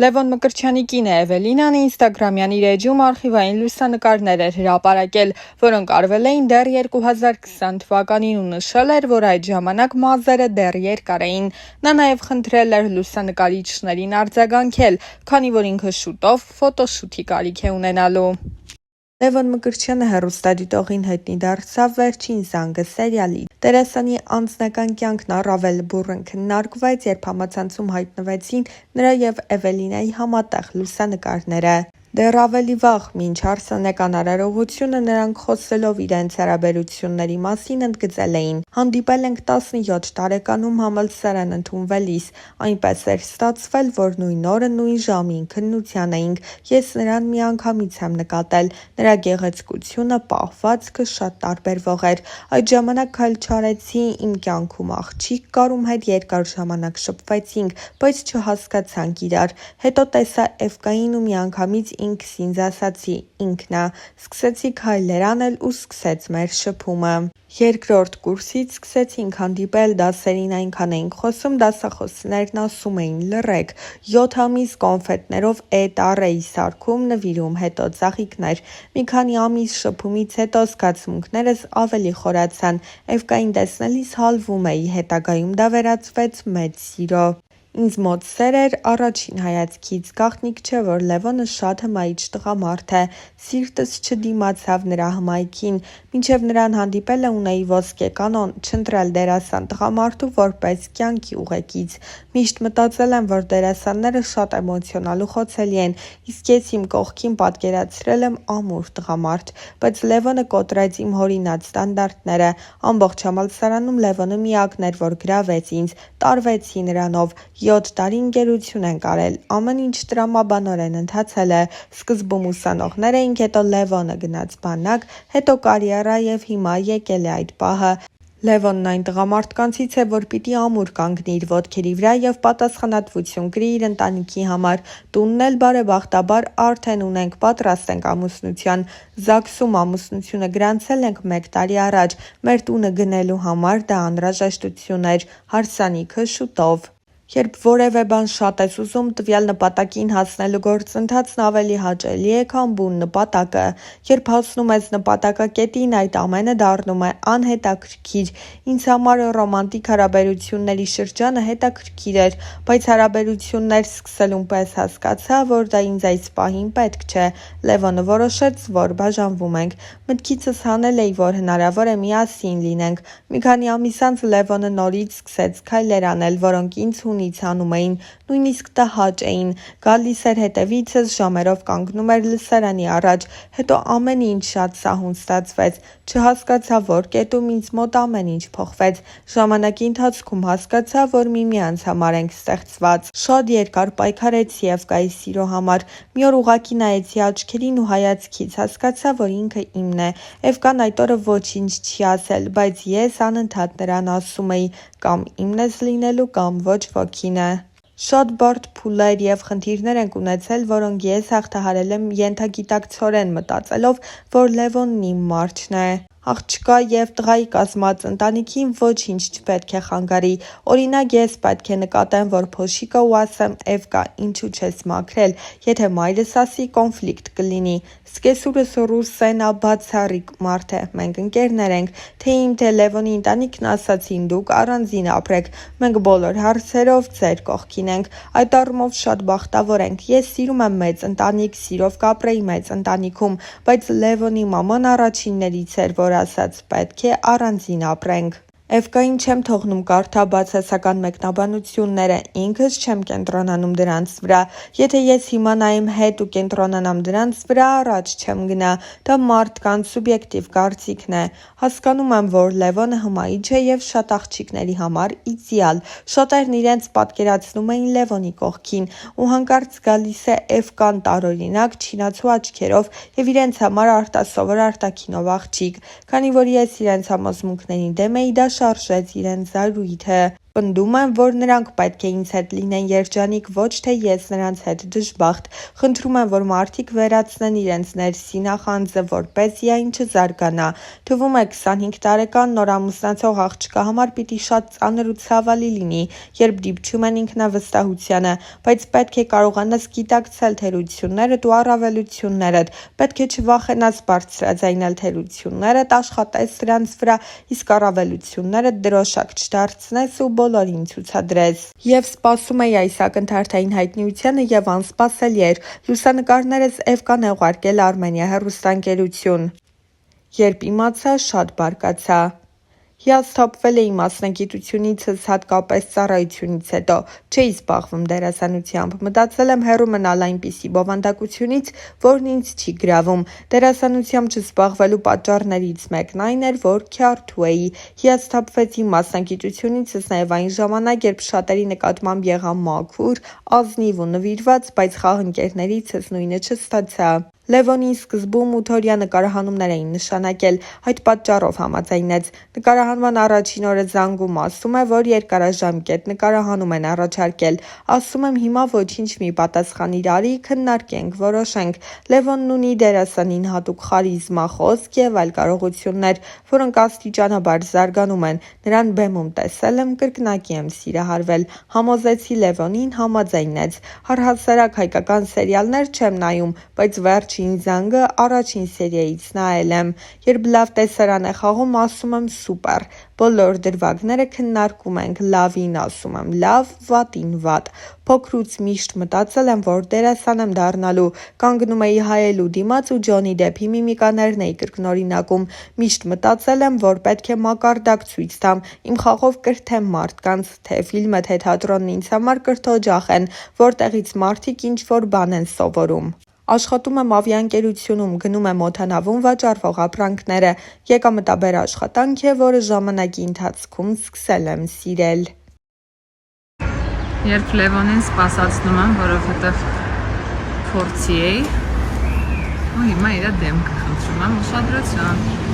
Լևոն Մկրտչյանի կին է Էվելինան ինստագրամյան իր էջում արխիվային լուսանկարներ էր հրապարակել, որոնք արվել էին դեռ 2020 թվականին ու նշել էր, որ այդ ժամանակ մազերը դեռ երկար էին։ Նա նաև խնդրել էր լուսանկարիչներին արձագանքել, քանի որ ինքը շուտով ֆոտոշութի կարիք է ունենալու։ Լևոն Մկրտչյանը հեռուստադիտողին հայտնի դարձավ «Վերջին զանգը» սերիալի։ Դերասանի անձնական կյանքն առավել բուռն քննարկվեց, երբ համացանցում հայտնվեցին նրա և Էվելինայի համատեղ լուսանկարները։ Դեռ ավելի վաղ, մինչ հարսանեկան արարողությունը, նրանք խոսելով իրենց հարաբերությունների մասին ընդգծել էին. «Հանդիպել ենք 17 տարեկանում համալսարան ընդունվելիս։ Այնպես էր ստացվել, որ նույն օրը նույն ժամին քննության էինք։ Ես նրան միանգամից եմ նկատել։ Նրա գեղեցկությունը, պահվածքը շատ տարբերվող էր։ Այդ ժամանակ քայլ չարեցի, իմ կյանքում աղջիկ կար, ում հետ երկար ժամանակ շփվեցինք, բայց չհասկացանք իրար։ Հետո տեսա Էվկային ու միանգամից ինքս ինձ ասացի՝ ինքն ա։ Սկսեցի քայլեր անել ու սկսեց մեր շփումը։ Երկրորդ կուրսից սկսեցինք հանդիպել, դասերին այնքան էինք խոսում, դասախոսներն ասում էին՝ լռեք։ 7 ամիս կոնֆետներով տառ էի սարքում, նվիրում, հետո ծաղիկներ։ Մի քանի ամիս շփումից հետո զգացմունքներս ավելի խորացան։ Էվկային տեսնելիս հալվում էի, հետագայում դա վերածվեց մեծ սիրո։ Ինձ մոտ սեր էր առաջին հայացքից։ Գաղտնիք չէ, որ Լևոնը շատ հմայիչ տղամարդ է։ Սիրտս չդիմացավ նրա հմայքին։ Մինչև նրան հանդիպելը ունեի ոսկե կանոն՝ չընտրել դերասան տղամարդու որպես կյանքի ուղեկից։ Միշտ մտածել եմ, որ դերասանները շատ էմոցիոնալ ու խոցելի են, իսկ ես իմ կողքին պատկերացրել եմ ամուր տղամարդ։ Բայց Լևոնը կոտրեց իմ հորինած ստանդարտները։ Ամբողջ համալսարանում Լևոնը միակն էր, որ գրավեց ինձ։ Տարվեցի նրանով։ 7 տարի ընկերություն ենք արել։ Ամեն ինչ տրամաբանորեն ընթացել է։ Սկզբում ուսանողներ էինք, հետո Լևոնը գնաց բանակ, հետո կարիերա և հիմա եկել է այդ պահը։ Լևոնն այն տղամարդկանցից է, որ պիտի ամուր կանգնի իր ոտքերի վրա և պատասխանատվություն կրի իր ընտանիքի համար։ Տունն էլ բարեբախտաբար արդեն ունենք, պատրաստ ենք ամուսնության։ ԶԱԳՍ-ում ամուսնությունը գրանցել ենք 1 տարի առաջ։ Մեր տունը գնելու համար դա անհրաժեշտություն էր։ Հարսանիքը շուտով։ Երբ որևէ բան շատ ես ուզում, տվյալ նպատակին հասնելու գործընթացն ավելի հաճելի է, քան բուն նպատակը։ Երբ հասնում ես նպատակակետին, այդ ամենը դառնում է անհետաքրքիր։ Ինձ համար ռոմանտիկ հարաբերությունների շրջանը հետաքրքիր էր, բայց հարաբերություններ սկսելուն պես հասկացա, որ դա ինձ այս պահին պետք չէ։ Լևոնը որոշեց, որ բաժանվում ենք։ Մտքիցս հանել էի, որ հնարավոր է միասին լինենք։ Մի քանի ամիս անց Լևոնը նորից սկսեց քայլեր անել, որոնք ինձ հունից հանում էին, նույնիսկ տհաճ էին։ Գալիս էր հետևիցս, ժամերով կանգնում էր լսարանի առաջ։ Հետո ամեն ինչ շատ սահուն ստացվեց։ Չհասկացա որ կետում ինձ մոտ ամեն ինչ փոխվեց։ Ժամանակի ընթացքում հասկացա, որ միմյանց համար ենք ստեղծված։ Շատ երկար պայքարեցի Էվկայի սիրո համար։ Մի օր ուղղակի նայեցի աչքերին ու հայացքից հասկացա, որ ինքը իմն է։ Էվկան այդ օրը ոչինչ չի ասել, բայց ես անընդհատ նրան ասում էի՝ կամ իմն ես լինելու, կամ ոչ ոքին է։ Շատ բարդ փուլեր և խնդիրներ ենք ունեցել, որոնք ես հաղթահարել եմ ենթագիտակցորեն մտածելով, որ Լևոնն իմ մարջն է։ Աղջկա և տղայի կազմած ընտանիքին ոչինչ չպետք է խանգարի։ Օրինակ, ես պետք է նկատեմ, որ փոշիկը ու ասեմ՝ Էվկա, ինչու չես մաքրել։ Եթե մայրս ասի, կոնֆլիկտ կլինի։ Սկեսուրս Ռուսենա բացառիկ մարդ է, մենք ընկերներ ենք։ Թե իմ, թե Լևոնի ընտանիքն ասացին՝ դուք առանձին ապրեք, մենք բոլոր հարցերով ձեր կողքին ենք։ Այդ առումով շատ բախտավոր ենք։ Ես սիրում եմ մեծ ընտանիք, սիրով կապրեի մեծ ընտանիքում, բայց Լևոնի մաման առաջիններից էր, որ ասաց՝ պետք է առանձին ապրենք։ Էվկային չեմ թողնում կարդա բացասական մեկնաբանությունները, ինքս չեմ կենտրոնանում դրանց վրա։ Եթե ես հիմա նայեմ հետ ու կենտրոնանամ դրանց վրա, առաջ չեմ գնա։ Դա մարդկանց սուբյեկտիվ կարծիքն է։ Հասկանում եմ, որ Լևոնը հմայիչ է և շատ աղջիկների համար իդեալ։ Շատերն իրենց պատկերացնում էին Լևոնի կողքին, ու հանկարծ գալիս է Էվկան տարօրինակ, չինացու աչքերով և իրենց համար արտասովոր արտաքինով աղջիկ։ Քանի որ ես իրենց համոզմունքների դեմ էի, դա շարժեց իրենց զայրույթը։ Պնդում են, որ նրանք պետք է ինձ հետ լինեն երջանիկ, ոչ թե ես նրանց հետ դժբախտ։ Խնդրում եմ, որ մարդիկ վերացնեն իրենց ներսի նախանձը, որպեսզի այն չզարգանա։ Թվում է 25 տարեկան նոր ամուսնացող աղջկա համար պիտի շատ ծանր ու ցավալի լինի, երբ դիպչում են ինքնավստահությանը, բայց պետք է կարողանաս գիտակցել թերություններդ ու առավելություններդ, պետք է չվախենաս բարձրաձայնել թերություններդ, աշխատես դրանց վրա, իսկ առավելություններդ դրոշակ չդարձնես ու բոլորին ցուցադրես։ Եվ սպասում էի այս ակնթարթային հայտնիությանը եւ անսպասելի էր։ Լուսանկարներս Էվկան է ուղարկել Armenia հեռուստաընկերություն։ Երբ իմացա, շատ բարկացա։ Հիասթափվել էի մասնագիտությունիցս, հատկապես ծառայությունից հետո։ Չէի զբաղվում դերասանությամբ։ Մտածել եմ հեռու մնալ այնպիսի բովանդակությունից, որն ինձ չի գրավում։ Դերասանությամբ չզբաղվելու պատճառներից մեկն այն էր, որ քյարթու էի։ Հիասթափվեցի մասնագիտությունիցս նաև այն ժամանակ, երբ շատերի նկատմամբ եղա մաքուր, ազնիվ ու նվիրված, բայց խաղընկերներիցս նույնը չստացա։ Լևոնին սկզբում 8 օրյա նկարահանումներ էին նշանակել, այդ պատճառով համաձայնեց։ Նկարահանման առաջին օրը զանգում ասում է, որ երկարաժամկետ նկարահանում են առաջարկել։ Ասում եմ հիմա ոչինչ մի պատասխանիր արի, քննարկենք, որոշենք։ Լևոնն ունի դերասանին հատուկ խարիզմա, խոսք եւ այլ կարողություններ, որոնք աստիճանաբար զարգանում են։ Նրան բեմում տեսել եմ, կրկնակի եմ սիրահարվել։ Համոզեցի Լևոնին, համաձայնեց։ Առհասարակ հայկական սերիալներ չեմ նայում, բայց վերջին զանգը առաջին սերիայից նայել եմ։ Երբ լավ տեսարան է խաղում, ասում եմ սուպեր։ Բոլոր դրվագները քննարկում ենք, լավին ասում եմ լավ, վատին վատ։ Փոքրուց միշտ մտածել եմ, որ դերասան եմ դառնալու։ Կանգնում էի հայելու դիմաց ու Ջոնի Դեփի միմիկաներն էի կրկնօրինակում։ Միշտ մտածել եմ, որ պետք է մակարդակ ցույց տամ, իմ խաղով կրթեմ մարդկանց, թե ֆիլմը, թե թատրոնն ինձ համար կրթօջախ են, որտեղից մարդիկ ինչ-որ բան են սովորում։ Աշխատում եմ ավիաընկերությունում, գնում եմ օդանավում վաճառվող ապրանքները։ Եկամտաբեր աշխատանք է, որը ժամանակի ընթացքում սկսել եմ սիրել։ Երբ Լևոնին սպասացնում եմ, որովհետև փորձի էի, ու հիմա իր դեմքը խնդրում եմ ուշադրություն։